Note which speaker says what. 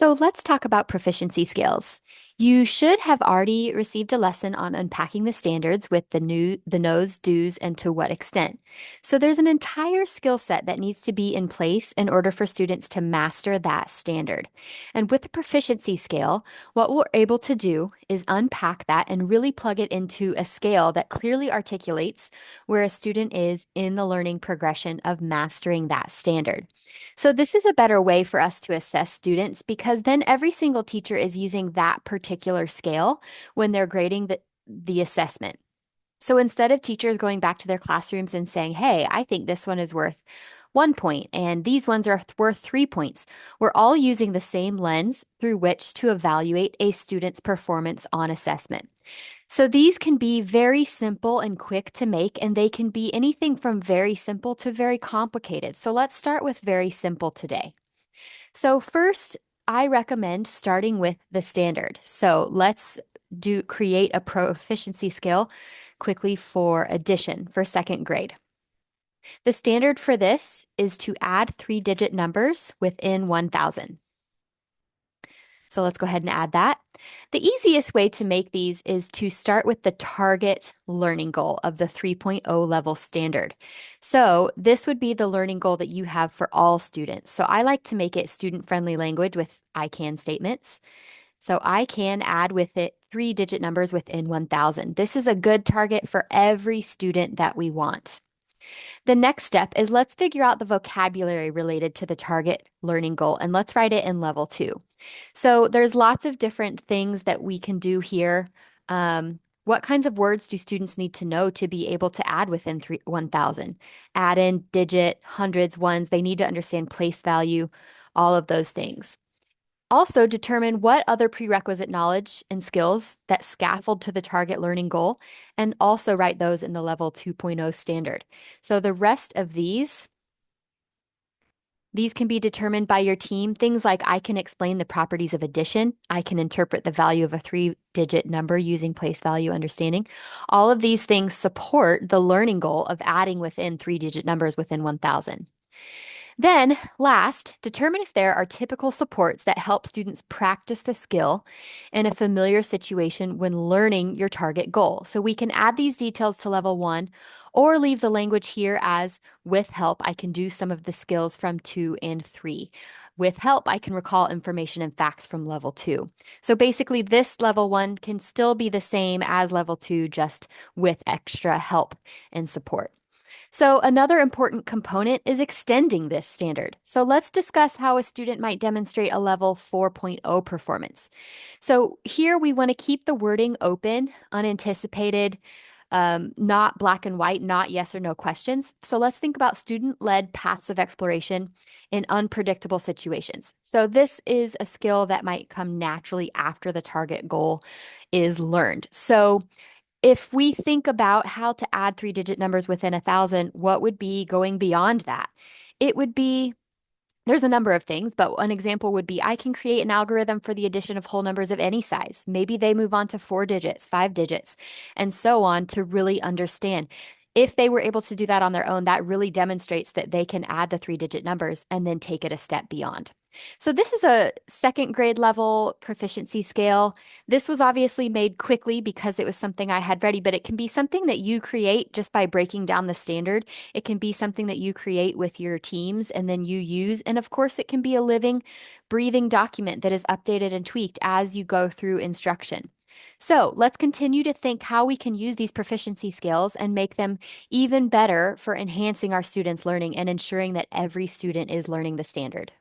Speaker 1: So let's talk about proficiency skills. You should have already received a lesson on unpacking the standards with the knows, do's, and to what extent. So there's an entire skill set that needs to be in place in order for students to master that standard. And with the proficiency scale, what we're able to do is unpack that and really plug it into a scale that clearly articulates where a student is in the learning progression of mastering that standard. So this is a better way for us to assess students because then every single teacher is using that particular scale when they're grading the assessment. So instead of teachers going back to their classrooms and saying, hey, I think this one is worth 1 point and these ones are worth 3 points, we're all using the same lens through which to evaluate a student's performance on assessment. So these can be very simple and quick to make, and they can be anything from very simple to very complicated. So let's start with very simple today. So first, I recommend starting with the standard. So let's create a proficiency skill quickly for addition for second grade. The standard for this is to add three-digit numbers within 1,000. So let's go ahead and add that. The easiest way to make these is to start with the target learning goal of the 3.0 level standard. So this would be the learning goal that you have for all students. So I like to make it student-friendly language with I can statements. So I can add with it three-digit numbers within 1,000. This is a good target for every student that we want. The next step is let's figure out the vocabulary related to the target learning goal and let's write it in level 2. So there's lots of different things that we can do here. What kinds of words do students need to know to be able to add within 1,000? Add in digit, hundreds, ones. They need to understand place value, all of those things. Also, determine what other prerequisite knowledge and skills that scaffold to the target learning goal, and also write those in the level 2.0 standard. So the rest of these can be determined by your team. Things like I can explain the properties of addition. I can interpret the value of a three-digit number using place value understanding. All of these things support the learning goal of adding within three-digit numbers within 1,000. Then, last, determine if there are typical supports that help students practice the skill in a familiar situation when learning your target goal. So we can add these details to level 1 or leave the language here as with help, I can do some of the skills from 2 and 3. With help, I can recall information and facts from level 2. So basically, this level 1 can still be the same as level 2, just with extra help and support. So another important component is extending this standard. So let's discuss how a student might demonstrate a level 4.0 performance. So here we want to keep the wording open, unanticipated, not black and white, not yes or no questions. So let's think about student-led passive exploration in unpredictable situations. So this is a skill that might come naturally after the target goal is learned. So if we think about how to add three-digit numbers within 1,000, what would be going beyond that? It would be, there's a number of things, but an example would be I can create an algorithm for the addition of whole numbers of any size. Maybe they move on to 4 digits, 5 digits, and so on to really understand. If they were able to do that on their own, that really demonstrates that they can add the three-digit numbers and then take it a step beyond. So this is a second grade level proficiency scale. This was obviously made quickly because it was something I had ready, but it can be something that you create just by breaking down the standard. It can be something that you create with your teams and then you use. And of course, it can be a living, breathing document that is updated and tweaked as you go through instruction. So let's continue to think how we can use these proficiency skills and make them even better for enhancing our students' learning and ensuring that every student is learning the standard.